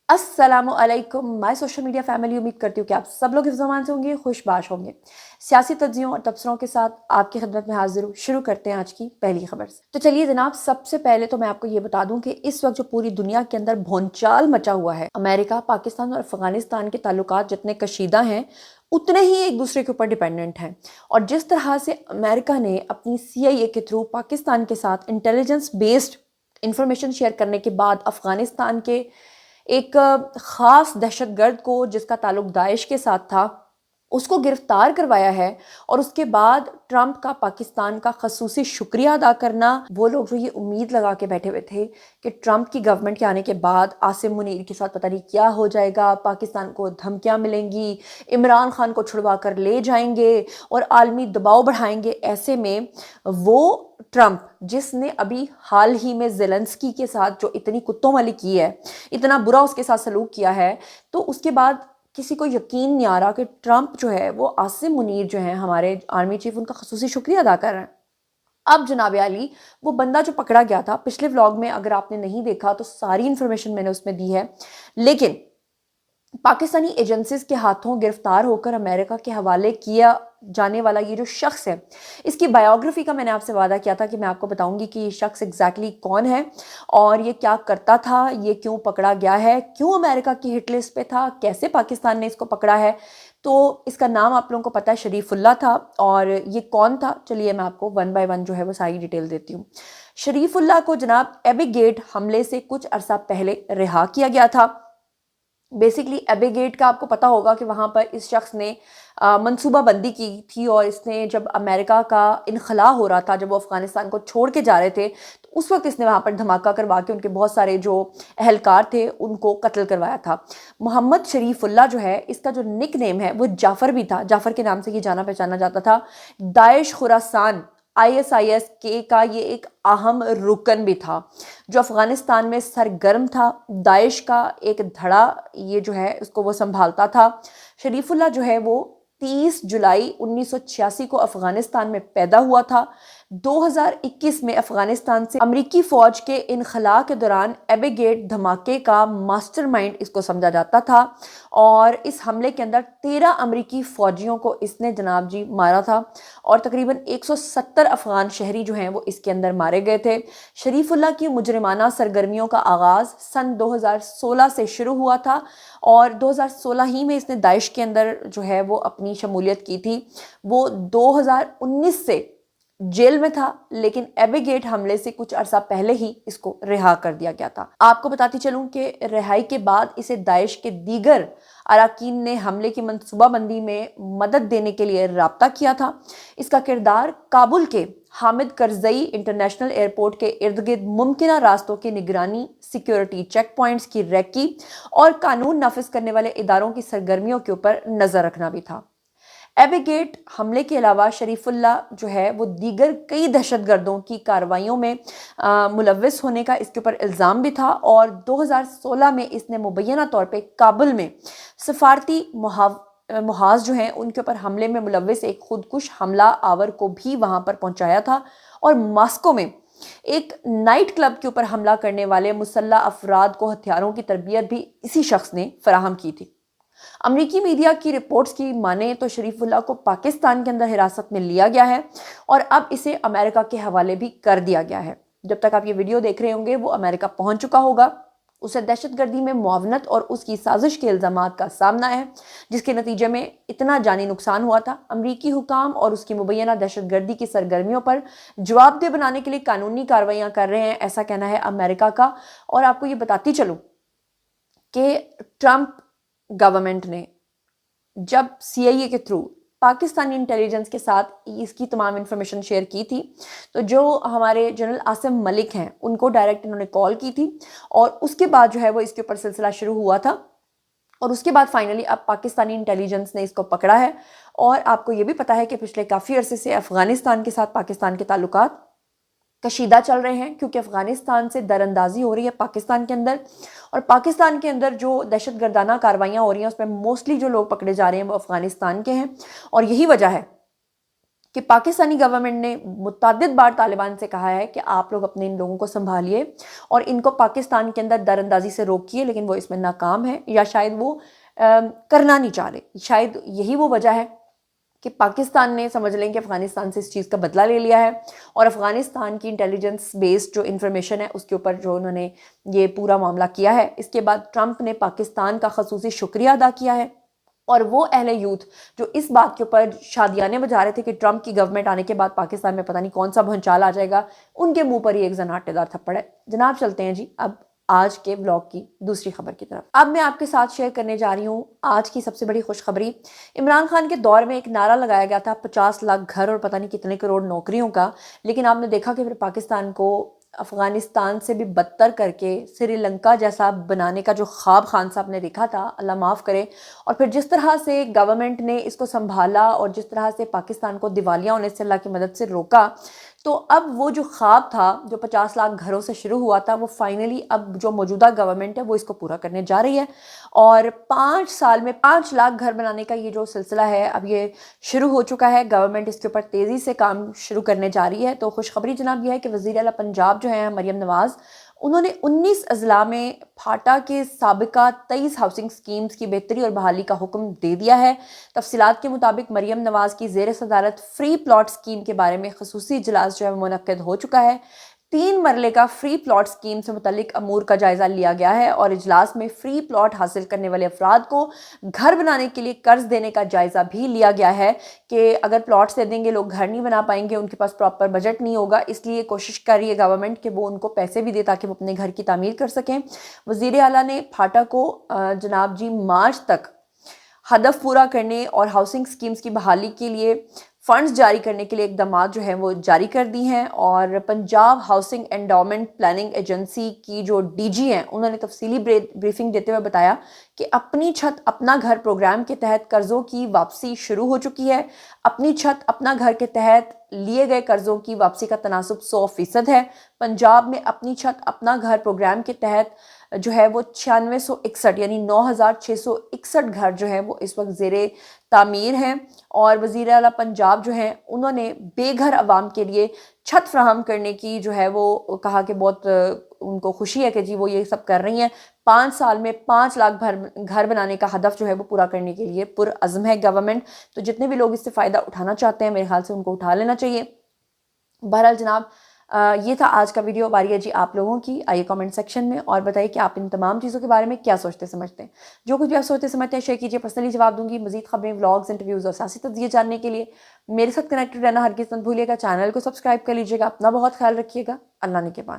अस्सलामु अलैकुम my social media family. उम्मीद करती हूँ कि आप सब लोग हिफ्ज़-ओ-अमान से होंगे, खुशबाश होंगे। सियासी तज्ज़ियों और तबसरों के साथ आपकी खिदमत में हाज़िर हूँ। शुरू करते हैं आज की पहली खबर से। तो चलिए जनाब, सबसे पहले तो मैं आपको ये बता दूँ कि इस वक्त जो पूरी दुनिया के अंदर भौंचाल मचा हुआ है, अमेरिका, पाकिस्तान और अफगानिस्तान के ताल्लुकात जितने कशीदा हैं, उतने ही एक दूसरे के ऊपर डिपेंडेंट हैं। और जिस तरह से अमेरिका ने अपनी CIA के थ्रू पाकिस्तान के साथ इंटेलिजेंस बेस्ड इंफॉर्मेशन शेयर करने के बाद अफगानिस्तान के एक ख़ास दहशतगर्द को, जिसका ताल्लुक दाइश के साथ था, उसको गिरफ्तार करवाया है। और उसके बाद ट्रंप का पाकिस्तान का खसूसी शुक्रिया अदा करना। वो लोग जो ये उम्मीद लगा के बैठे हुए थे कि ट्रंप की गवर्नमेंट के आने के बाद आसिम मुनीर के साथ पता नहीं क्या हो जाएगा, पाकिस्तान को धमकियां मिलेंगी, इमरान खान को छुड़वा कर ले जाएंगे और आलमी दबाव बढ़ाएंगे। ऐसे में वो ट्रंप, जिसने अभी हाल ही में ज़ेलेंस्की के साथ जो इतनी कुत्तों वाली की है, इतना बुरा उसके साथ सलूक किया है, तो उसके बाद किसी को यकीन नहीं आ रहा कि ट्रंप जो है वो आसिम मुनीर जो है हमारे आर्मी चीफ, उनका खसूसी शुक्रिया अदा कर रहे हैं। अब जनाब आली, वो बंदा जो पकड़ा गया था पिछले व्लॉग में, अगर आपने नहीं देखा तो सारी इन्फॉर्मेशन मैंने उसमें दी है, लेकिन पाकिस्तानी एजेंसीज के हाथों गिरफ्तार होकर अमेरिका के हवाले किया जाने वाला ये जो शख्स है, इसकी बायोग्राफी का मैंने आपसे वादा किया था कि मैं आपको बताऊंगी कि ये शख्स एग्जैक्टली कौन है और ये क्या करता था, ये क्यों पकड़ा गया है, क्यों अमेरिका की हिट लिस्ट पे था, कैसे पाकिस्तान ने इसको पकड़ा है। तो इसका नाम आप लोगों को पता है, शरीफुल्ला था। और ये कौन था, चलिए मैं आपको वन बाय वन जो है वो सारी डिटेल देती हूँ। शरीफुल्ला को जनाब एबी गेट हमले से कुछ अरसा पहले रिहा किया गया था। बेसिकली एबी गेट का आपको पता होगा कि वहाँ पर इस शख्स ने मंसूबा बंदी की थी, और इसने जब अमेरिका का इनखला हो रहा था, जब वो अफ़गानिस्तान को छोड़ के जा रहे थे, तो उस वक्त इसने वहाँ पर धमाका करवा के उनके बहुत सारे जो अहलकार थे उनको कत्ल करवाया था। मोहम्मद शरीफुल्ला जो है, इसका जो निक नेम है वो जाफ़र भी था, जाफ़र के नाम से ये जाना पहचाना जाता था। दाइश खुरासान ISIS के का ये एक अहम रुकन भी था, जो अफ़गानिस्तान में सरगर्म था। दाइश का एक धड़ा ये जो है उसको वो संभालता था। शरीफुल्ला जो है वो 30 जुलाई 1986 को अफ़गानिस्तान में पैदा हुआ था। 2021 में अफ़गानिस्तान से अमरीकी फ़ौज के इनखला के दौरान एबी गेट धमाके का मास्टरमाइंड इसको समझा जाता था, और इस हमले के अंदर 13 अमरीकी फ़ौजियों को इसने जनाब जी मारा था, और तकरीबन 170 अफ़गान शहरी जो हैं वो इसके अंदर मारे गए थे। शरीफुल्ला की मुजरिमाना सरगर्मियों का आगाज़ सन 2016 से शुरू हुआ था, और 2016 ही में इसने दाइश के अंदर जो है वो अपनी शमूलियत की थी। वो 2019 से जेल में था, लेकिन एबी गेट हमले से कुछ अरसा पहले ही इसको रिहा कर दिया गया था। आपको बताती चलूं कि रिहाई के बाद इसे दाइश के दीगर अराकीन ने हमले की मंसूबाबंदी में मदद देने के लिए राब्ता किया था। इसका किरदार काबुल के हामिद करजई इंटरनेशनल एयरपोर्ट के इर्द गिर्द मुमकिन रास्तों की निगरानी, सिक्योरिटी चेक पॉइंट्स की रैकी और कानून नाफिज करने वाले इदारों की सरगर्मियों के ऊपर नजर रखना भी था। एबी गेट हमले के अलावा शरीफुल्ला जो है वो दीगर कई दहशतगर्दों की कार्रवाइयों में मुलव्विस होने का इसके ऊपर इल्ज़ाम भी था, और 2016 में इसने मुबैना तौर पे काबुल में सफारती मुहाज जो हैं उनके ऊपर हमले में मुलव्विस एक खुदकुश हमला आवर को भी वहाँ पर पहुँचाया था। और मॉस्को में एक नाइट क्लब के ऊपर हमला करने वाले मुसल्ला अफराद को हथियारों की तरबियत भी इसी शख्स ने फराहम की थी। अमरीकी मीडिया की रिपोर्ट्स की माने तो शरीफुल्ला को पाकिस्तान के अंदर हिरासत में लिया गया है, और अब इसे अमेरिका के हवाले भी कर दिया गया है। जब तक आप ये वीडियो देख रहे होंगे वो अमेरिका पहुंच चुका होगा। उसे दहशतगर्दी में मुआवनत और उसकी साजिश के इल्जामात का सामना है, जिसके नतीजे में इतना जानी नुकसान हुआ था। अमरीकी हुकाम और उसकी मुबैना दहशतगर्दी की सरगर्मियों पर जवाबदेह बनाने के लिए कानूनी कार्रवाइयाँ कर रहे हैं, ऐसा कहना है अमेरिका का। और आपको ये बताती चलूँ कि ट्रंप गवर्नमेंट ने जब CIA के थ्रू पाकिस्तानी इंटेलिजेंस के साथ इसकी तमाम इन्फॉर्मेशन शेयर की थी, तो जो हमारे जनरल आसिम मलिक हैं उनको डायरेक्ट इन्होंने कॉल की थी, और उसके बाद जो है वो इसके ऊपर सिलसिला शुरू हुआ था, और उसके बाद फाइनली अब पाकिस्तानी इंटेलिजेंस ने इसको पकड़ा है। और आपको ये भी पता है कि पिछले काफ़ी अरसे से अफ़गानिस्तान के साथ पाकिस्तान के ताल्लुकात कशीदा चल रहे हैं, क्योंकि अफ़गानिस्तान से दरअंदाजी हो रही है पाकिस्तान के अंदर, और पाकिस्तान के अंदर जो दहशतगर्दाना कार्रवाइयाँ हो रही हैं उसमें मोस्टली जो लोग पकड़े जा रहे हैं वो अफ़गानिस्तान के हैं। और यही वजह है کہ پاکستانی گورنمنٹ نے متعدد بار طالبان سے کہا ہے کہ آپ لوگ اپنے ان لوگوں کو سنبھالیے اور ان کو پاکستان کے اندر در اندازی سے روکیے، لیکن وہ اس میں ناکام ہے، یا شاید وہ کرنا نہیں چاہ رہے۔ شاید یہی وہ وجہ ہے کہ پاکستان نے سمجھ لیں کہ افغانستان سے اس چیز کا بدلہ لے لیا ہے، اور افغانستان کی انٹیلیجنس بیسڈ جو انفارمیشن ہے اس کے اوپر جو انہوں نے یہ پورا معاملہ کیا ہے۔ اس کے بعد ٹرمپ نے پاکستان کا خصوصی شکریہ ادا کیا ہے، اور وہ اہل یوتھ جو اس بات کے اوپر شادیانے بجا رہے تھے کہ ٹرمپ کی گورنمنٹ آنے کے بعد پاکستان میں پتہ نہیں کون سا بھونچال آ جائے گا، ان کے منہ پر ہی ایک زناٹے دار تھپڑ ہے۔ جناب چلتے ہیں جی اب آج کے ولاگ کی دوسری خبر کی طرف۔ اب میں آپ کے ساتھ شیئر کرنے جا رہی ہوں آج کی سب سے بڑی خوشخبری۔ عمران خان کے دور میں ایک نعرہ لگایا گیا تھا 50 لاکھ گھر اور پتہ نہیں کتنے کروڑ نوکریوں کا، لیکن آپ نے دیکھا کہ پھر پاکستان کو افغانستان سے بھی بدتر کر کے سری لنکا جیسا بنانے کا جو خواب خان صاحب نے دیکھا تھا، اللہ معاف کرے، اور پھر جس طرح سے گورنمنٹ نے اس کو سنبھالا اور جس طرح سے پاکستان کو دیوالیہ ہونے سے اللہ کی مدد سے روکا، تو اب وہ جو خواب تھا جو 50 لاکھ گھروں سے شروع ہوا تھا، وہ فائنلی اب جو موجودہ گورنمنٹ ہے وہ اس کو پورا کرنے جا رہی ہے، اور 5 سال میں 5 لاکھ گھر بنانے کا یہ جو سلسلہ ہے اب یہ شروع ہو چکا ہے۔ گورنمنٹ اس کے اوپر تیزی سے کام شروع کرنے جا رہی ہے۔ تو خوشخبری جناب یہ ہے کہ وزیر اعلیٰ پنجاب جو ہیں مریم نواز، انہوں نے 19 اضلاع میں پھاٹا کے سابقہ 23 ہاؤسنگ سکیمز کی بہتری اور بحالی کا حکم دے دیا ہے۔ تفصیلات کے مطابق مریم نواز کی زیر صدارت فری پلاٹ سکیم کے بارے میں خصوصی اجلاس جو ہے منعقد ہو چکا ہے۔ 3 مرلے کا فری پلاٹ سکیم سے متعلق امور کا جائزہ لیا گیا ہے، اور اجلاس میں فری پلاٹ حاصل کرنے والے افراد کو گھر بنانے کے لیے قرض دینے کا جائزہ بھی لیا گیا ہے کہ اگر پلاٹس دے دیں گے لوگ گھر نہیں بنا پائیں گے، ان کے پاس پراپر بجٹ نہیں ہوگا، اس لیے کوشش کر رہی ہے گورنمنٹ کہ وہ ان کو پیسے بھی دے تاکہ وہ اپنے گھر کی تعمیر کر سکیں۔ وزیر اعلیٰ نے پھاٹا کو جناب جی مارچ تک ہدف پورا کرنے اور ہاؤسنگ سکیمز کی بحالی کے لیے فنڈز جاری کرنے کے لیے اقدامات جو ہیں وہ جاری کر دی ہیں، اور Punjab housing endowment planning agency کی جو ڈی جی ہیں انہوں نے تفصیلی بریفنگ دیتے ہوئے بتایا کہ اپنی چھت اپنا گھر پروگرام کے تحت قرضوں کی واپسی شروع ہو چکی ہے۔ اپنی چھت اپنا گھر کے تحت لیے گئے قرضوں کی واپسی کا تناسب 100% ہے۔ پنجاب میں اپنی چھت اپنا گھر پروگرام کے تحت جو ہے وہ 9661 یعنی 9661 گھر جو ہیں وہ اس وقت زیر تعمیر ہیں، اور وزیر اعلیٰ پنجاب جو ہیں انہوں نے بے گھر عوام کے لیے چھت فراہم کرنے کی جو ہے وہ کہا کہ بہت ان کو خوشی ہے کہ جی وہ یہ سب کر رہی ہیں۔ 5 سال میں 5 لاکھ گھر بنانے کا ہدف جو ہے وہ پورا کرنے کے لیے پرعزم ہے گورنمنٹ۔ تو جتنے بھی لوگ اس سے فائدہ اٹھانا چاہتے ہیں میرے خیال سے ان کو اٹھا لینا چاہیے۔ بہرحال جناب یہ تھا آج کا ویڈیو۔ باری ہے جی آپ لوگوں کی، آئیے کامنٹ سیکشن میں اور بتائیے کہ آپ ان تمام چیزوں کے بارے میں کیا سوچتے سمجھتے ہیں۔ جو کچھ بھی آپ سوچتے سمجھتے ہیں شیئر کیجیے، پرسنلی جواب دوں گی۔ مزید خبریں، ولاگز، انٹرویوز اور سیاسی تجزیے جاننے کے لیے میرے ساتھ کنیکٹڈ رہنا ہرگز مت بھولیے گا۔ چینل کو سبسکرائب کر لیجیے گا۔ اپنا بہت خیال رکھیے گا۔ اللہ نے کے بعد